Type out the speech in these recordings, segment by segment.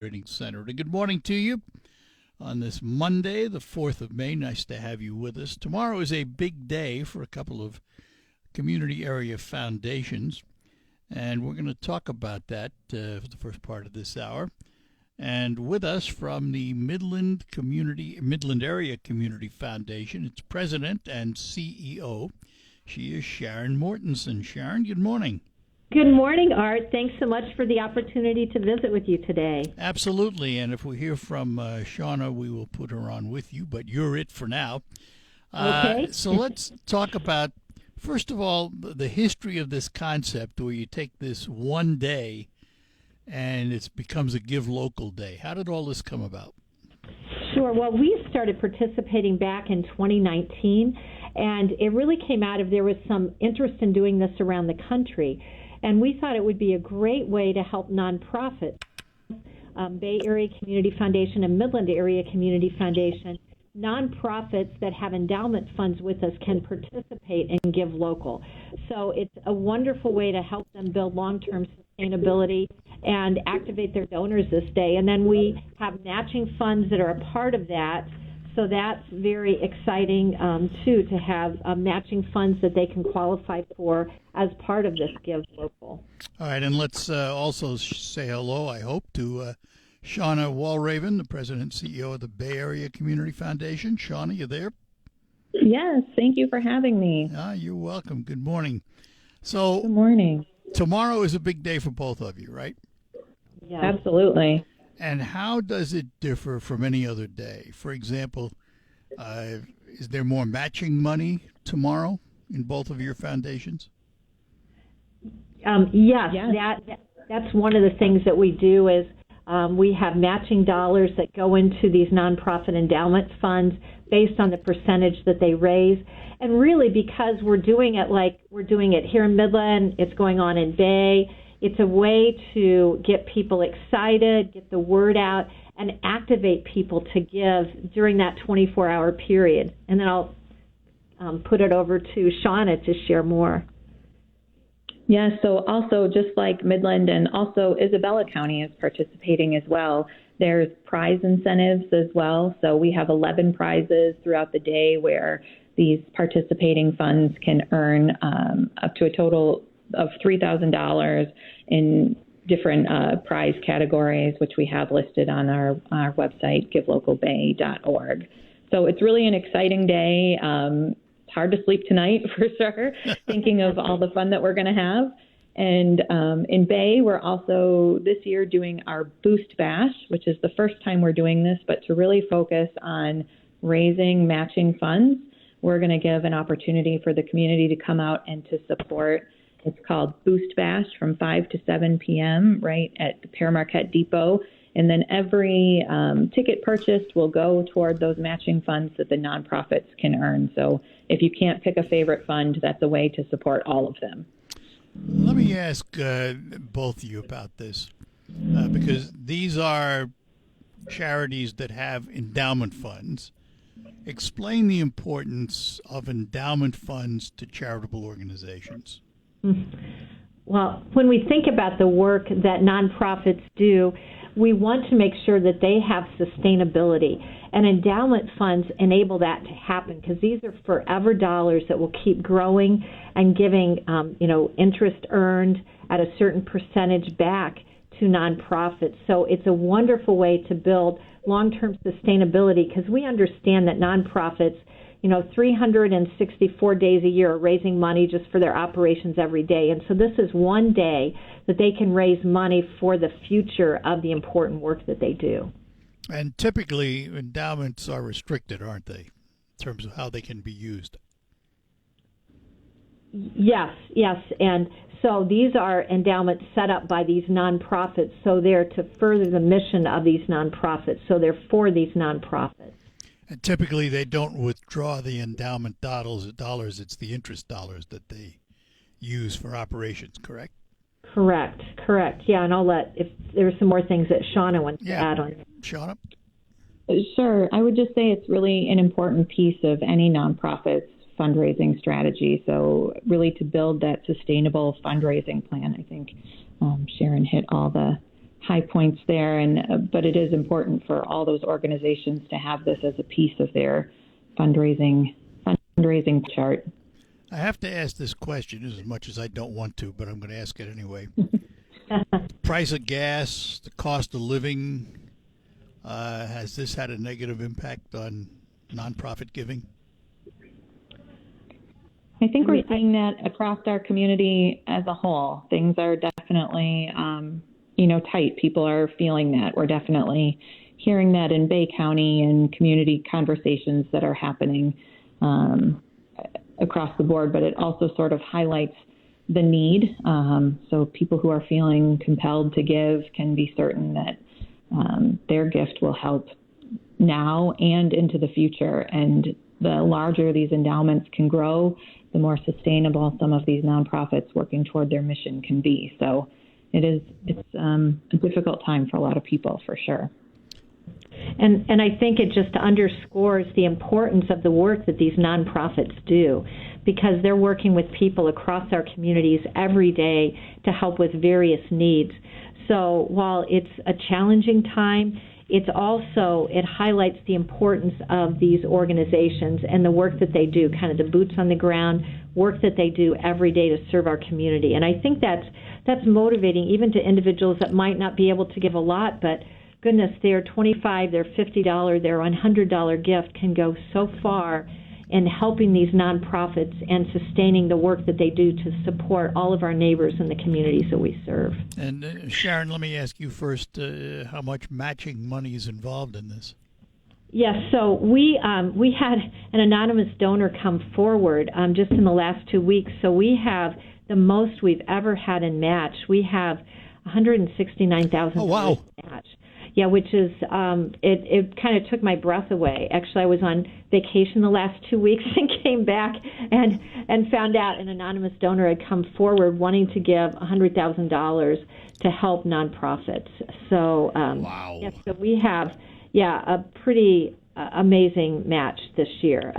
Trading Center. And good morning to you on this Monday, the 4th of May. Nice to have you with us. Tomorrow is a big day for a couple of community area foundations, and we're going to talk about that for the first part of this hour. And with us from the Midland Area Community Foundation, its president and CEO. She is Sharon Mortensen. Sharon, good morning. Good morning, Art. Thanks so much for the opportunity to visit with you today. Absolutely, and if we hear from Shauna, we will put her on with you, but you're it for now. Okay. So let's talk about, first of all, the history of this concept where you take this one day and it becomes a Give Local Day. How did all this come about? Sure. Well, we started participating back in 2019, and it really came out of there was some interest in doing this around the country. And we thought it would be a great way to help nonprofits, Bay Area Community Foundation and Midland Area Community Foundation. Nonprofits that have endowment funds with us can participate and give local. So it's a wonderful way to help them build long-term sustainability and activate their donors this day. And then we have matching funds that are a part of that. So that's very exciting, too, to have matching funds that they can qualify for as part of this Give Local. All right, and let's also say hello, I hope, to Shauna Walraven, the president and CEO of the Bay Area Community Foundation. Shauna, you there? Yes, thank you for having me. You're welcome. Good morning. So, good morning. Tomorrow is a big day for both of you, right? Yeah, absolutely. And how does it differ from any other day? For example, is there more matching money tomorrow in both of your foundations? Yes. That's one of the things that we do is we have matching dollars that go into these nonprofit endowment funds based on the percentage that they raise. And really, because we're doing it like we're doing it here in Midland, it's going on in Bay. It's a way to get people excited, get the word out, and activate people to give during that 24-hour period. And then I'll put it over to Shauna to share more. Yeah, so also just like Midland and also Isabella County is participating as well. There's prize incentives as well. So we have 11 prizes throughout the day where these participating funds can earn up to a total of $3,000 in different prize categories, which we have listed on our website, givelocalbay.org. So it's really an exciting day. It's hard to sleep tonight for sure, thinking of all the fun that we're going to have. And in Bay, we're also this year doing our Boost Bash, which is the first time we're doing this, but to really focus on raising matching funds, we're going to give an opportunity for the community to come out and to support. It's called Boost Bash from 5 to 7 p.m. right at the Pere Marquette Depot. And then every ticket purchased will go toward those matching funds that the nonprofits can earn. So if you can't pick a favorite fund, that's a way to support all of them. Let me ask both of you about this, because these are charities that have endowment funds. Explain the importance of endowment funds to charitable organizations. Well, when we think about the work that nonprofits do, we want to make sure that they have sustainability. And endowment funds enable that to happen because these are forever dollars that will keep growing and giving, interest earned at a certain percentage back to nonprofits. So it's a wonderful way to build long-term sustainability because we understand that nonprofits 364 days a year are raising money just for their operations every day. And so this is one day that they can raise money for the future of the important work that they do. And typically, endowments are restricted, aren't they, in terms of how they can be used? Yes. And so these are endowments set up by these nonprofits, so they're to further the mission of these nonprofits, so they're for these nonprofits. And typically, they don't withdraw the endowment dollars. It's the interest dollars that they use for operations, correct? Correct. Yeah, and I'll if there's some more things that Shauna wants to add on. Shauna? Sure. I would just say it's really an important piece of any nonprofit's fundraising strategy. So really to build that sustainable fundraising plan, I think Sharon hit all the high points there, and but it is important for all those organizations to have this as a piece of their fundraising chart. I have to ask this question as much as I don't want to, but I'm going to ask it anyway. Price of gas, the cost of living, has this had a negative impact on nonprofit giving? I think we're seeing that across our community as a whole. Things are definitely, tight. People are feeling that. We're definitely hearing that in Bay County and community conversations that are happening across the board, but it also sort of highlights the need. So people who are feeling compelled to give can be certain that their gift will help now and into the future. And the larger these endowments can grow, the more sustainable some of these nonprofits working toward their mission can be. So it's a difficult time for a lot of people, for sure. And I think it just underscores the importance of the work that these nonprofits do, because they're working with people across our communities every day to help with various needs. So while it's a challenging time, it highlights the importance of these organizations and the work that they do, kind of the boots on the ground work that they do every day to serve our community. And I think that's motivating even to individuals that might not be able to give a lot, but goodness, their $25, their $50, their $100 gift can go so far in helping these nonprofits and sustaining the work that they do to support all of our neighbors in the communities that we serve. And Sharon, let me ask you first, how much matching money is involved in this? Yes, so we had an anonymous donor come forward just in the last 2 weeks. So we have the most we've ever had in match. We have $169,000 Oh, wow. match. Yeah, which is, it kind of took my breath away. Actually, I was on vacation the last 2 weeks and came back and found out an anonymous donor had come forward wanting to give $100,000 to help nonprofits. So, wow. Yeah, so we have, a pretty amazing match this year.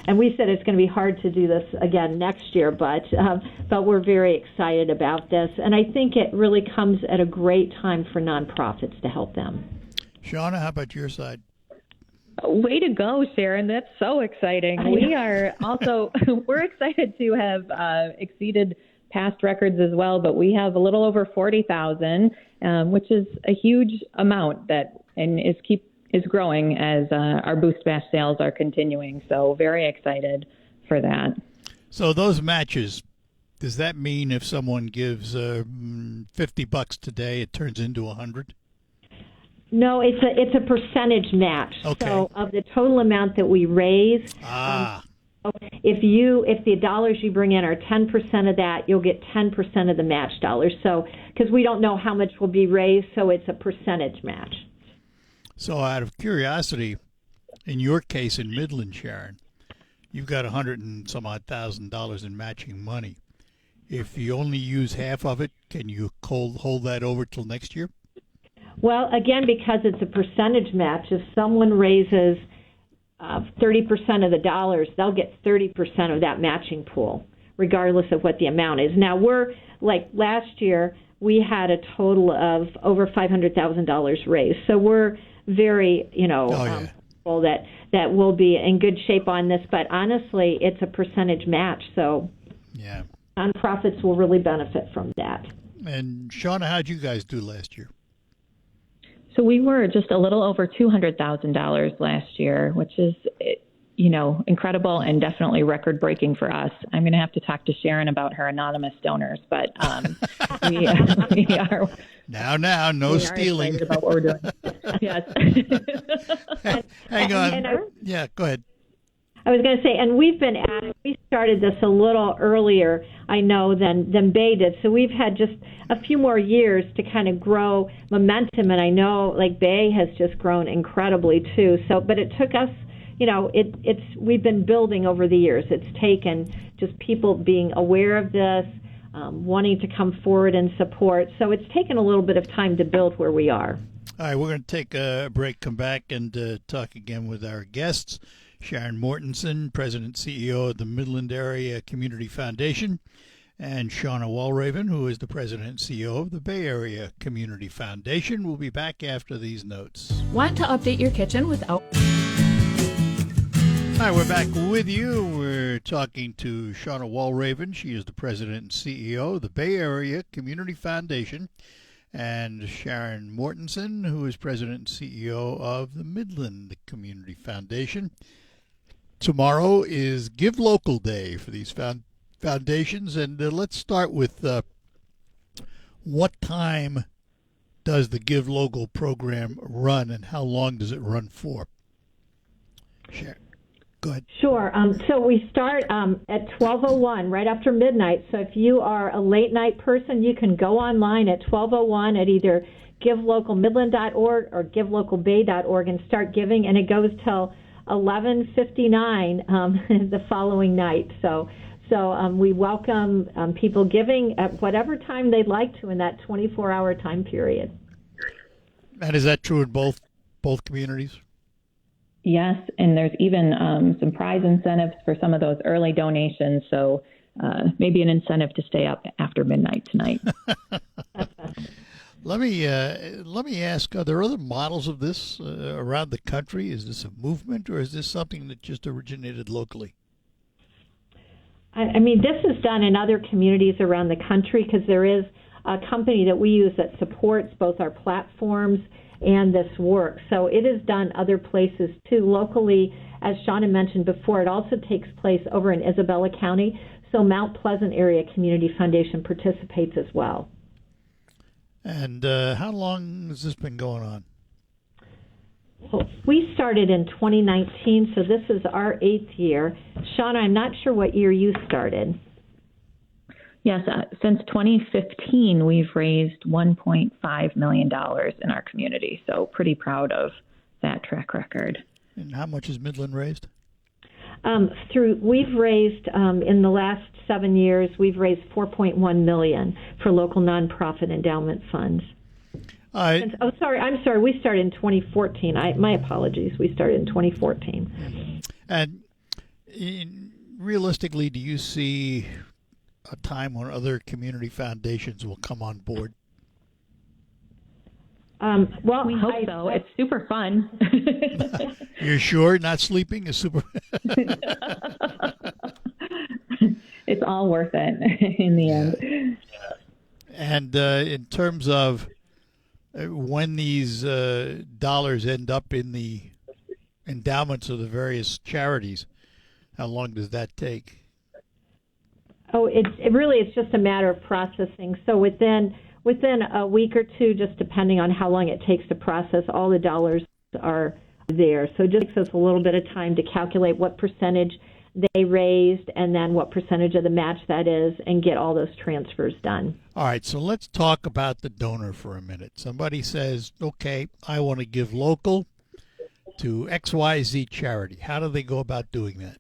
And we said it's going to be hard to do this again next year, but we're very excited about this. And I think it really comes at a great time for nonprofits to help them. Shauna, how about your side? Way to go, Sharon. That's so exciting. We are also, we're excited to have exceeded past records as well, but we have a little over 40,000, which is a huge amount and is growing as our Boost Bash sales are continuing. So very excited for that. So those matches, does that mean if someone gives $50 today, it turns into $100? No, it's a percentage match. Okay. So of the total amount that we raise, if the dollars you bring in are 10% of that, you'll get 10% of the match dollars. So because we don't know how much will be raised, so it's a percentage match. So out of curiosity, in your case in Midland, Sharon, you've got $100,000 and some odd in matching money. If you only use half of it, can you hold that over till next year? Well, again, because it's a percentage match, if someone raises 30% of the dollars, they'll get 30% of that matching pool, regardless of what the amount is. Now, we're like last year, we had a total of over $500,000 raised. So we're very, hopeful that we'll be in good shape on this. But honestly, it's a percentage match, so yeah, nonprofits will really benefit from that. And Shauna, how'd you guys do last year? So we were just a little over $200,000 last year, which is, incredible and definitely record-breaking for us. I'm going to have to talk to Sharon about her anonymous donors, but we are. Now, no stealing. Excited about what we're doing. Yes. Hang on. Yeah, go ahead. I was going to say, and we started this a little earlier, I know, than Bay did. So we've had just a few more years to kind of grow momentum, and I know, like, Bay has just grown incredibly too. So, but it took us, we've been building over the years. It's taken just people being aware of this, wanting to come forward and support. So it's taken a little bit of time to build where we are. All right, we're going to take a break, come back, and talk again with our guests. Sharon Mortensen, President CEO of the Midland Area Community Foundation, And Shauna Walraven, who is the president and CEO of the Bay Area Community Foundation, will be back after these notes. Want to update your kitchen without... Hi, we're back with you. We're talking to Shauna Walraven. She is the president and CEO of the Bay Area Community Foundation, and Sharon Mortensen, who is president and CEO of the Midland Community Foundation. Tomorrow is Give Local Day for these foundations, and let's start with what time does the Give Local program run, and how long does it run for? Sharon. Go ahead. Sure. So we start at 12:01, right after midnight. So if you are a late night person, you can go online at 12:01 at either givelocalmidland.org or givelocalbay.org and start giving, and it goes till 11:59 the following night. So we welcome people giving at whatever time they'd like to in that 24-hour time period. And is that true in both communities? Yes, and there's even some prize incentives for some of those early donations, so maybe an incentive to stay up after midnight tonight. Let me ask, are there other models of this around the country? Is this a movement, or is this something that just originated locally? I mean, this is done in other communities around the country because there is a company that we use that supports both our platforms and this work. So it is done other places too. Locally, as Shauna mentioned before, it also takes place over in Isabella County. So Mount Pleasant Area Community Foundation participates as well. And how long has this been going on? Well, we started in 2019, so this is our 8th year. Shauna, I'm not sure what year you started. Yes, since 2015, we've raised $1.5 million in our community, so pretty proud of that track record. And how much has Midland raised? We've raised in the last 7 years, we've raised $4.1 million for local nonprofit endowment funds. I'm sorry. We started in 2014. My apologies. We started in 2014. And realistically, do you see a time when other community foundations will come on board? Well, we hope so. It's super fun. You're sure? Not sleeping is super. It's all worth it in the end. And in terms of when these dollars end up in the endowments of the various charities, how long does that take? Oh, it's just a matter of processing. So within a week or two, just depending on how long it takes to process, all the dollars are there. So it just takes us a little bit of time to calculate what percentage they raised and then what percentage of the match that is and get all those transfers done. All right, so let's talk about the donor for a minute. Somebody says, okay, I want to give local to XYZ charity. How do they go about doing that?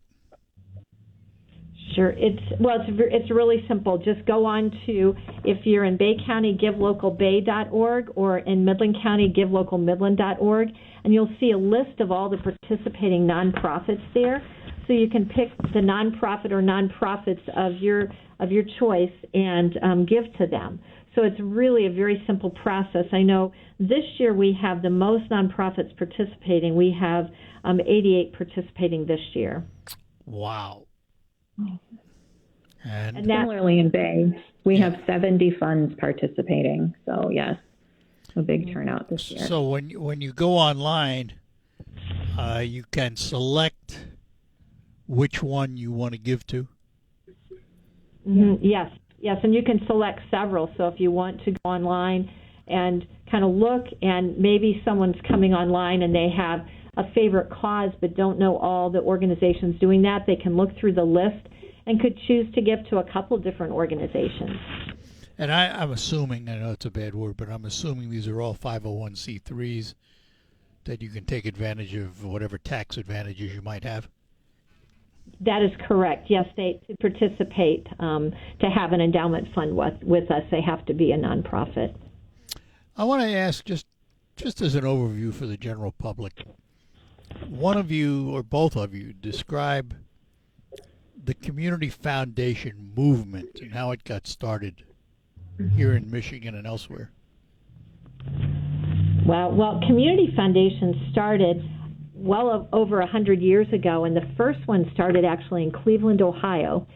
Sure. It's really simple. Just go on to, if you're in Bay County, givelocalbay.org, or in Midland County, givelocalmidland.org, and you'll see a list of all the participating nonprofits there. So you can pick the nonprofit or nonprofits of your choice and give to them. So it's really a very simple process. I know this year we have the most nonprofits participating. We have 88 participating this year. Wow. And similarly in Bay, we have 70 funds participating. So yes, a big turnout this year. So when you go online, you can select which one you want to give to? Mm-hmm. Yes, and you can select several. So if you want to go online and kind of look, and maybe someone's coming online and they have a favorite cause but don't know all the organizations doing that, they can look through the list and could choose to give to a couple different organizations. And I'm assuming, I know it's a bad word, but I'm assuming these are all 501c3s that you can take advantage of whatever tax advantages you might have. That is correct. Yes, to participate, to have an endowment fund with us, they have to be a nonprofit. I want to ask, just as an overview for the general public, one of you or both of you describe the Community Foundation movement and how it got started here in Michigan and elsewhere? Well, community foundations started over 100 years ago, and the first one started actually in Cleveland, Ohio.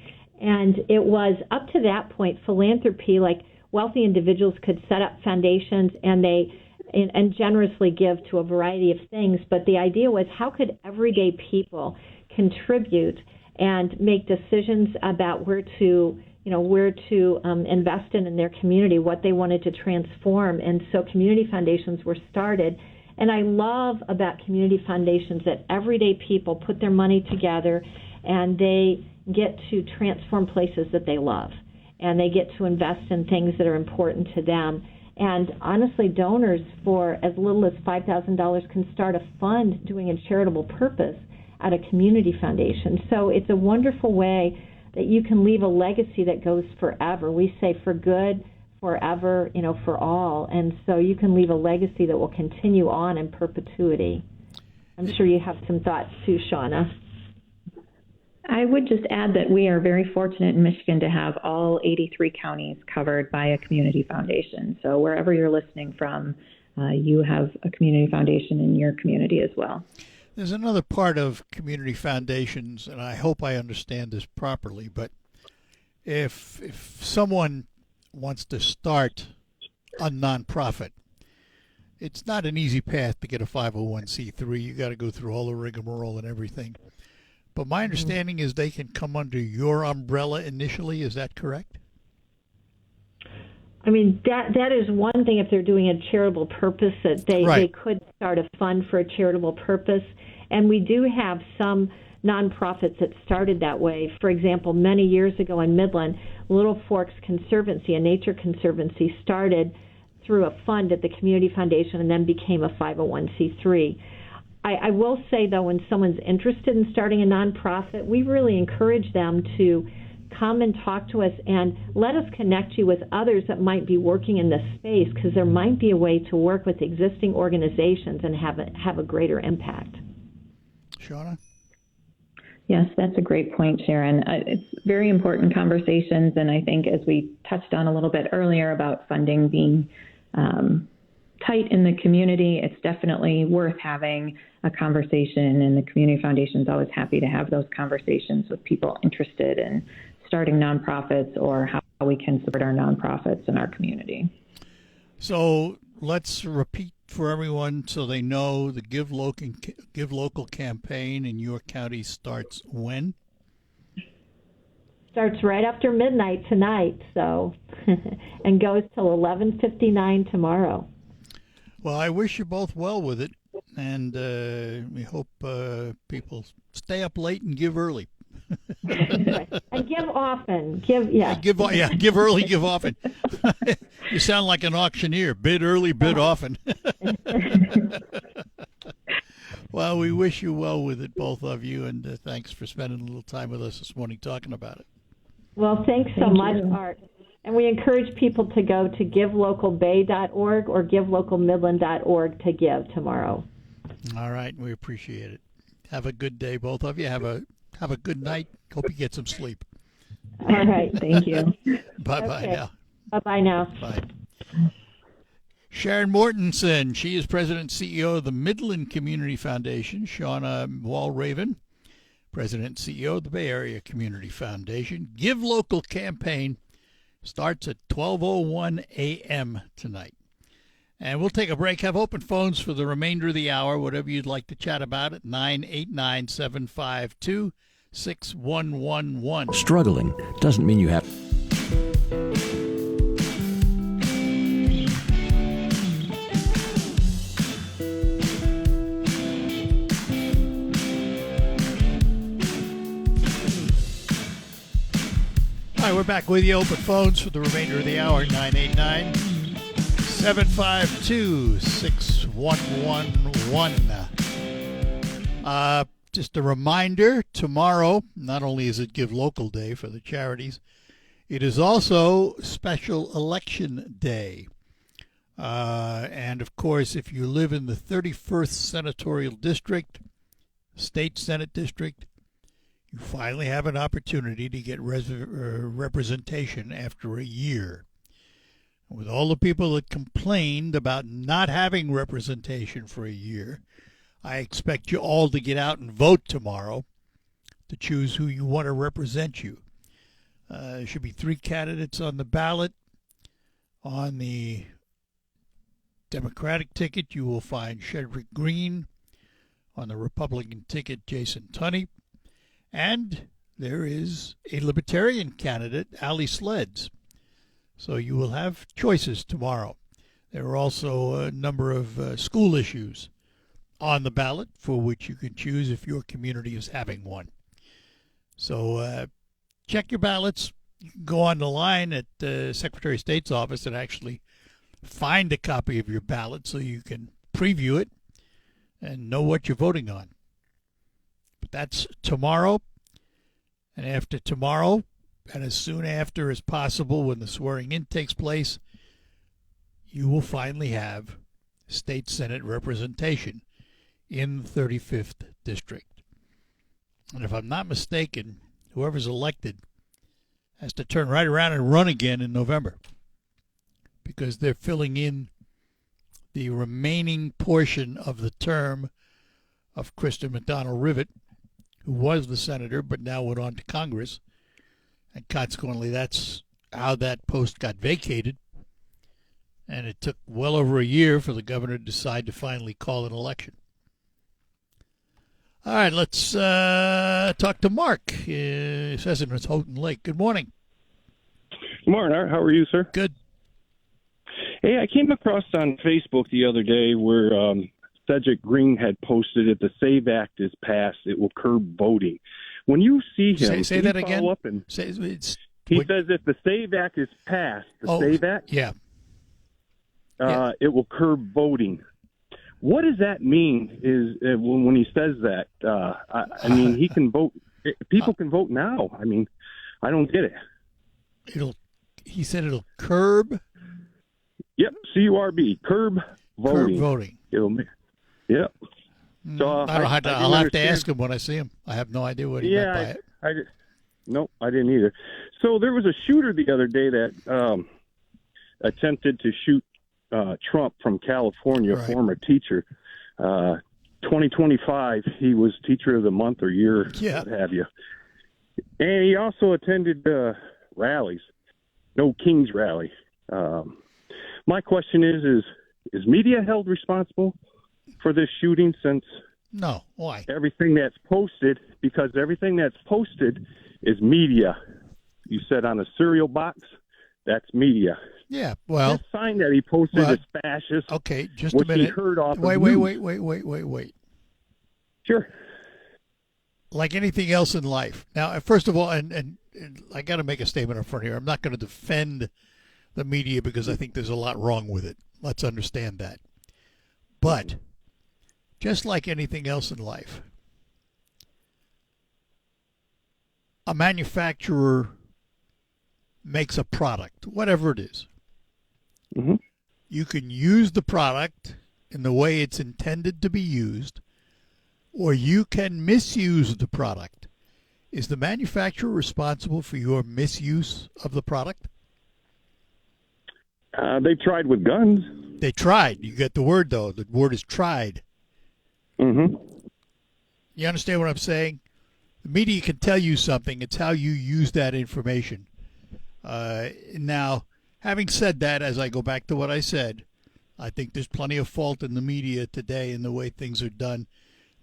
And it was up to that point philanthropy, like wealthy individuals could set up foundations and generously give to a variety of things. But the idea was, how could everyday people contribute and make decisions about where to invest in their community, what they wanted to transform. And so community foundations were started. And I love about community foundations that everyday people put their money together and they get to transform places that they love. And they get to invest in things that are important to them. And honestly, donors for as little as $5,000 can start a fund doing a charitable purpose at a community foundation. So it's a wonderful way that you can leave a legacy that goes forever. We say for good, forever, for all. And so you can leave a legacy that will continue on in perpetuity. I'm sure you have some thoughts too, Shauna. I would just add that we are very fortunate in Michigan to have all 83 counties covered by a community foundation. So wherever you're listening from, you have a community foundation in your community as well. There's another part of community foundations, and I hope I understand this properly, but if someone wants to start a nonprofit, it's not an easy path to get a 501c3. You got to go through all the rigmarole and everything. But my understanding is they can come under your umbrella initially. Is that correct? I mean, that is one thing if they're doing a charitable purpose, that they could start a fund for a charitable purpose. And we do have some nonprofits that started that way. For example, many years ago in Midland, Little Forks Conservancy, a nature conservancy, started through a fund at the Community Foundation and then became a 501c3. I will say, though, when someone's interested in starting a nonprofit, we really encourage them to come and talk to us and let us connect you with others that might be working in this space, because there might be a way to work with existing organizations and have a greater impact. Shauna? Yes, that's a great point, Sharon. It's very important conversations, and I think as we touched on a little bit earlier about funding being tight in the community, it's definitely worth having a conversation, and the Community Foundation is always happy to have those conversations with people interested in starting nonprofits or how we can support our nonprofits in our community. So let's repeat for everyone so they know the Give Local campaign in your county starts when? Starts right after midnight tonight, so and goes till 11:59 tomorrow. Well, I wish you both well with it, and we hope people stay up late and give early. And give often. Give early, give often. You sound like an auctioneer. Bid early, bid often. Well, we wish you well with it, both of you, and thanks for spending a little time with us this morning talking about it. Well, thanks so much, Art. And we encourage people to go to givelocalbay.org or givelocalmidland.org to give tomorrow. All right, we appreciate it. Have a good day, both of you. Have a good night. Hope you get some sleep. All right. Thank you. Bye-bye now. Bye-bye now. Bye. Sharon Mortensen, she is President and CEO of the Midland Community Foundation. Shauna Walraven, President and CEO of the Bay Area Community Foundation. Give Local campaign starts at 12:01 a.m. tonight. And we'll take a break, have open phones for the remainder of the hour, whatever you'd like to chat about at 989-752-6111. Struggling doesn't mean you have... All right, we're back with you. Open phones for the remainder of the hour, 989-752-6111. Just a reminder, tomorrow, not only is it Give Local Day for the charities, it is also Special Election Day. And, of course, if you live in the 31st Senatorial District, State Senate District, You finally have an opportunity to get representation after a year. With all the people that complained about not having representation for a year, I expect you all to get out and vote tomorrow to choose who you want to represent you. There should be 3 candidates on the ballot. On the Democratic ticket, you will find Shedrick Green. On the Republican ticket, Jason Tunney. And there is a Libertarian candidate, Ali Sleds. So you will have choices tomorrow. There are also a number of school issues on the ballot for which you can choose if your community is having one. So check your ballots. You can go on the line at the Secretary of State's office and actually find a copy of your ballot so you can preview it and know what you're voting on. But that's tomorrow. And after tomorrow, and as soon after as possible when the swearing in takes place, you will finally have state Senate representation in the 35th District. And if I'm not mistaken, whoever's elected has to turn right around and run again in November, because they're filling in the remaining portion of the term of Kristen McDonald-Rivet, who was the senator but now went on to Congress. And consequently, that's how that post got vacated. And it took well over a year for the governor to decide to finally call an election. All right, let's talk to Mark. He says in Houghton Lake. Good morning. Good morning, Art. How are you, sir? Good. Hey, I came across on Facebook the other day where Cedric Green had posted, if the SAVE Act is passed, it will curb voting. When you see him, say that again. He says if the SAVE Act is passed, SAVE Act, yeah. It will curb voting. What does that mean? Is when he says that? I mean, he can vote. People can vote now. I mean, I don't get it. He said it'll curb. Yep, CURB, curb voting. Curb voting. Yep. So I'll have to ask him when I see him. I have no idea what he meant by it. Nope, I didn't either. So there was a shooter the other day that attempted to shoot Trump from California, right. A former teacher. 2025, he was Teacher of the Month or Year, what have you. And he also attended rallies, No Kings Rally. My question is media held responsible for this shooting, since no, why? Everything that's posted is media. You said on a cereal box, that's media. Yeah, well, this sign that he posted is fascist. Okay, just a minute. He heard off wait. Sure. Like anything else in life. Now, first of all, and I got to make a statement up front here. I'm not going to defend the media because I think there's a lot wrong with it. Let's understand that. But just like anything else in life, a manufacturer makes a product, whatever it is. Mm-hmm. You can use the product in the way it's intended to be used, or you can misuse the product. Is the manufacturer responsible for your misuse of the product? They tried with guns. They tried. You get the word, though. The word is tried. Mm-hmm. You understand what I'm saying? The media can tell you something. It's how you use that information. Now, having said that, as I go back to what I said, I think there's plenty of fault in the media today in the way things are done.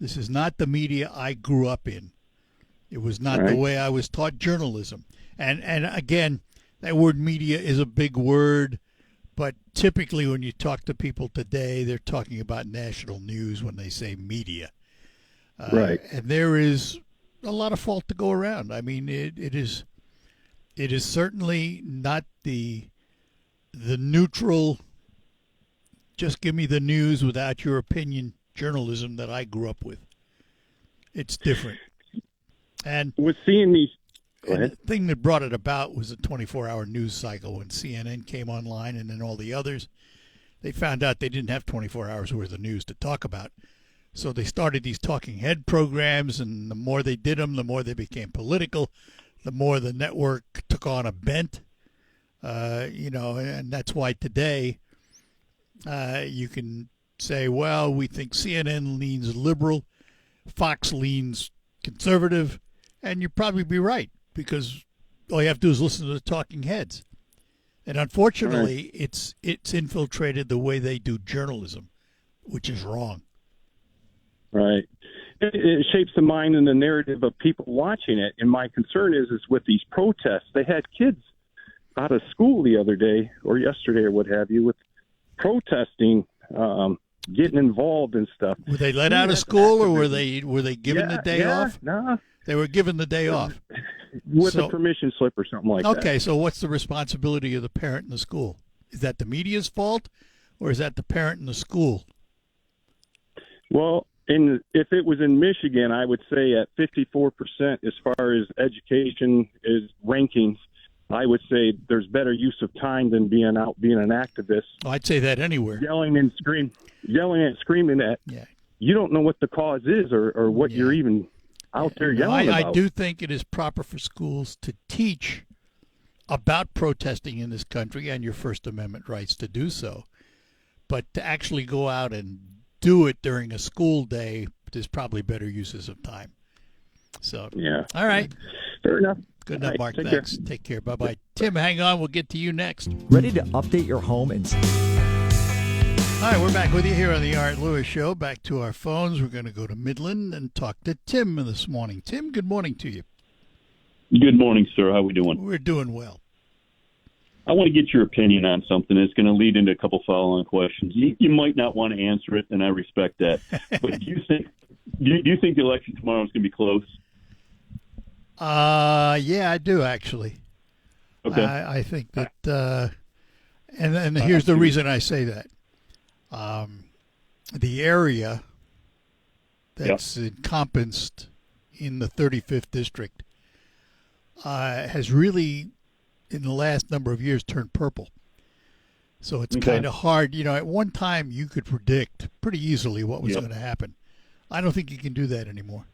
This is not the media I grew up in. It was not the way I was taught journalism. And again, that word media is a big word, but typically when you talk to people today, they're talking about national news when they say media. Right. And there is a lot of fault to go around. I mean, it is certainly not the neutral, just give me the news without your opinion journalism that I grew up with. It's different. And with seeing these, the thing that brought it about was a 24-hour news cycle. When CNN came online and then all the others, they found out they didn't have 24 hours worth of news to talk about. So they started these talking head programs, and the more they did them, the more they became political, the more the network took on a bent. And that's why today you can say, well, we think CNN leans liberal, Fox leans conservative, and you'd probably be right, because all you have to do is listen to the talking heads. And unfortunately, it's infiltrated the way they do journalism, which is wrong. Right. It shapes the mind and the narrative of people watching it. And my concern is with these protests. They had kids out of school the other day or yesterday or what have you with protesting, getting involved and stuff. Were they let out of school, or were they given the day off? No. They were given the day off. With a permission slip or something like that. Okay, so what's the responsibility of the parent in the school? Is that the media's fault, or is that the parent in the school? Well, if it was in Michigan, I would say at 54% as far as education is rankings, I would say there's better use of time than being out being an activist. Oh, I'd say that anywhere. Yelling and screaming at. Yeah. You don't know what the cause is or what you're even out there yelling about. I do think it is proper for schools to teach about protesting in this country and your First Amendment rights to do so. But to actually go out and do it during a school day, there's probably better uses of time. So, yeah. All right. Fair enough. Good enough, Mark. Thanks. Take care. Bye-bye. Tim, hang on. We'll get to you next. Ready to update your home and... All right, we're back with you here on the Art Lewis Show. Back to our phones. We're going to go to Midland and talk to Tim this morning. Tim, good morning to you. Good morning, sir. How we doing? We're doing well. I want to get your opinion on something that's going to lead into a couple follow-on questions. You might not want to answer it, and I respect that. But do you think the election tomorrow is going to be close? Yeah, I do actually. Okay. I think that, and here's the reason I say that. The area that's encompassed in the 35th district has really, in the last number of years, turned purple. So it's kind of hard. At one time you could predict pretty easily what was going to happen. I don't think you can do that anymore.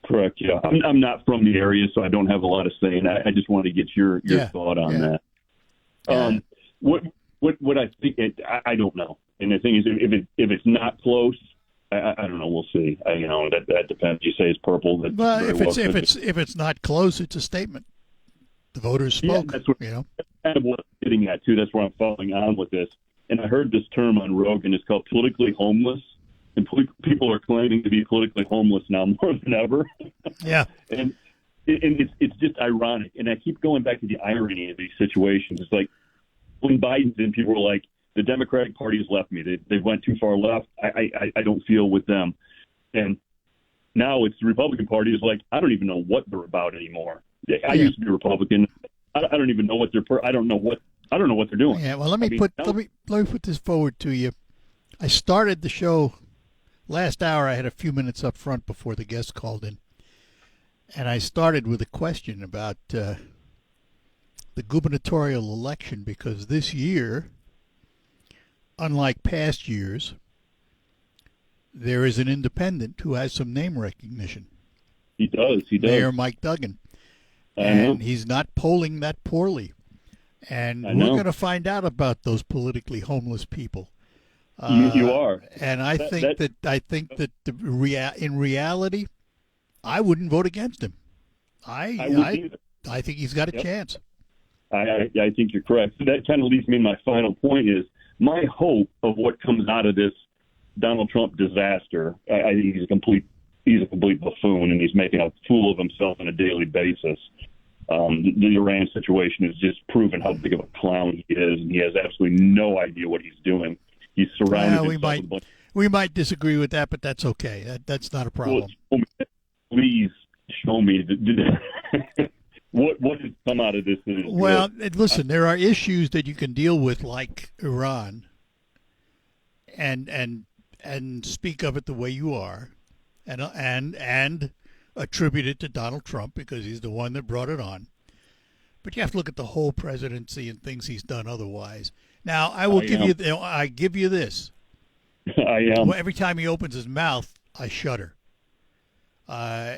Correct. Yeah, I'm not from the area, so I don't have a lot of say, and I just wanted to get your thought on that. What I think, I don't know. And the thing is, if it's not close, I don't know. We'll see. That depends. You say it's purple. Well, if it's not close, it's a statement. The voters spoke. That's kind of what I'm getting at too. That's where I'm following on with this. And I heard this term on Rogan. It's called politically homeless, and people are claiming to be politically homeless now more than ever. Yeah. And it's just ironic. And I keep going back to the irony of these situations. It's like when Biden's in, people were like, the Democratic Party has left me. They went too far left. I don't feel with them. And now it's the Republican Party is like, I don't even know what they're about anymore. I used to be Republican. I don't even know what they're. I don't know what they're doing. Yeah. Well, let me put this forward to you. I started the show last hour. I had a few minutes up front before the guest called in, and I started with a question about the gubernatorial election, because this year, unlike past years, there is an independent who has some name recognition. He does. Mayor Mike Duggan. And he's not polling that poorly. And we're going to find out about those politically homeless people. You are. And I think that in reality, I wouldn't vote against him. I think he's got a chance. I think you're correct. So that kind of leads me to my final point is my hope of what comes out of this Donald Trump disaster. I think he's a complete buffoon, and he's making a fool of himself on a daily basis. The Iran situation has just proven how big of a clown he is, and he has absolutely no idea what he's doing. He's surrounded himself with a bunch. We might disagree with that, but that's okay. That's not a problem. Please show me what has come out of this. Well, listen, there are issues that you can deal with, like Iran, and speak of it the way you are, and attribute it to Donald Trump because he's the one that brought it on. But you have to look at the whole presidency and things he's done otherwise. Now, I give you this. I am. Well, every time he opens his mouth, I shudder.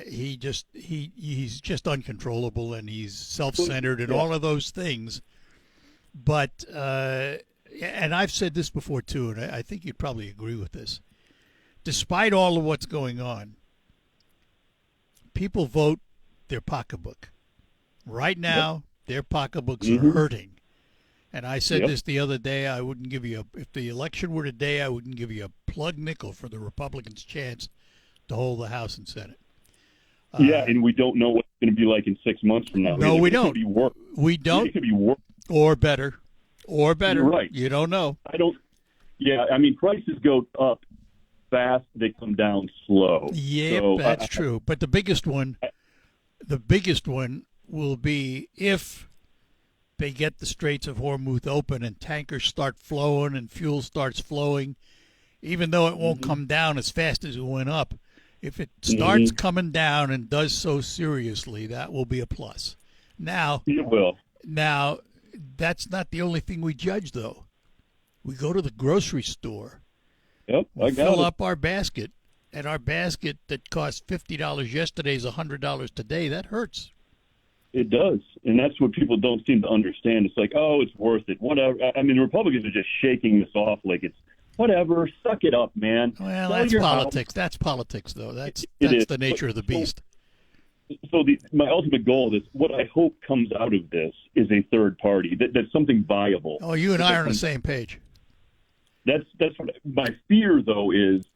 He's just uncontrollable, and he's self-centered and all of those things. But and I've said this before too, and I think you'd probably agree with this. Despite all of what's going on, people vote their pocketbook. Right now, their pocketbooks are hurting. And I said this the other day, I wouldn't give you if the election were today, I wouldn't give you a plug nickel for the Republicans' chance to hold the House and Senate. And we don't know what it's going to be like in 6 months from now. No, we don't. We don't. It could be worse. Or better. Or better. You're right. You don't know. I don't. Yeah, I mean, prices go up fast, they come down slow. Yeah, so, that's true. But the biggest one will be if they get the Straits of Hormuz open and tankers start flowing and fuel starts flowing, even though it won't come down as fast as it went up. If it starts coming down and does so seriously, that will be a plus. Now, it will. Now, that's not the only thing we judge, though. We go to the grocery store. Yep, we fill up our basket, and our basket that cost $50 yesterday is $100 today. That hurts. It does, and that's what people don't seem to understand. It's like, oh, it's worth it, whatever. I mean, the Republicans are just shaking this off like it's whatever. Suck it up, man. Well, that's politics. That's politics, though. That's the nature of the beast. So my ultimate goal is what I hope comes out of this is a third party that's something viable. Oh, you and I are on the same page. That's what my fear, though, is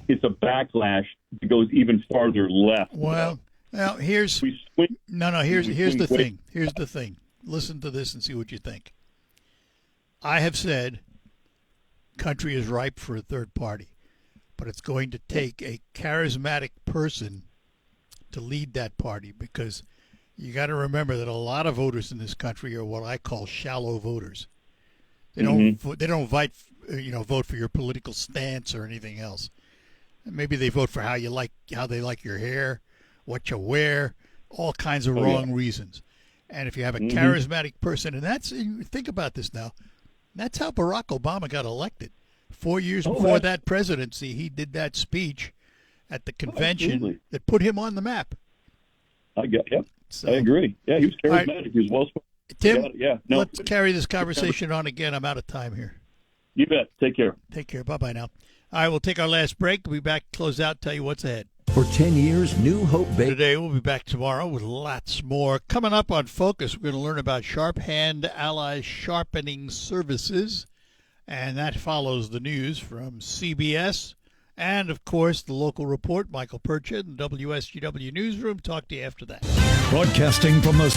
it's a backlash that goes even farther left. Well, now here's the thing. Here's the thing. Listen to this and see what you think. I have said country is ripe for a third party, but it's going to take a charismatic person to lead that party, because you got to remember that a lot of voters in this country are what I call shallow voters. They don't vote for your political stance or anything else. Maybe they vote for how they like your hair, what you wear, all kinds of wrong reasons. And if you have a charismatic person, and think about this now, that's how Barack Obama got elected. 4 years before that presidency, he did that speech at the convention that put him on the map. I agree. Yeah, he was charismatic. Right. He was well-spoken. Tim, let's carry this conversation on again. I'm out of time here. You bet. Take care. Take care. Bye-bye now. All right, we'll take our last break. We'll be back, close out, tell you what's ahead. For 10 years, New Hope Bakery. Today, we'll be back tomorrow with lots more. Coming up on Focus, we're going to learn about Sharp Hand Ally Sharpening Services. And that follows the news from CBS. And, of course, the local report, Michael Purchett, in the WSGW Newsroom. Talk to you after that. Broadcasting from the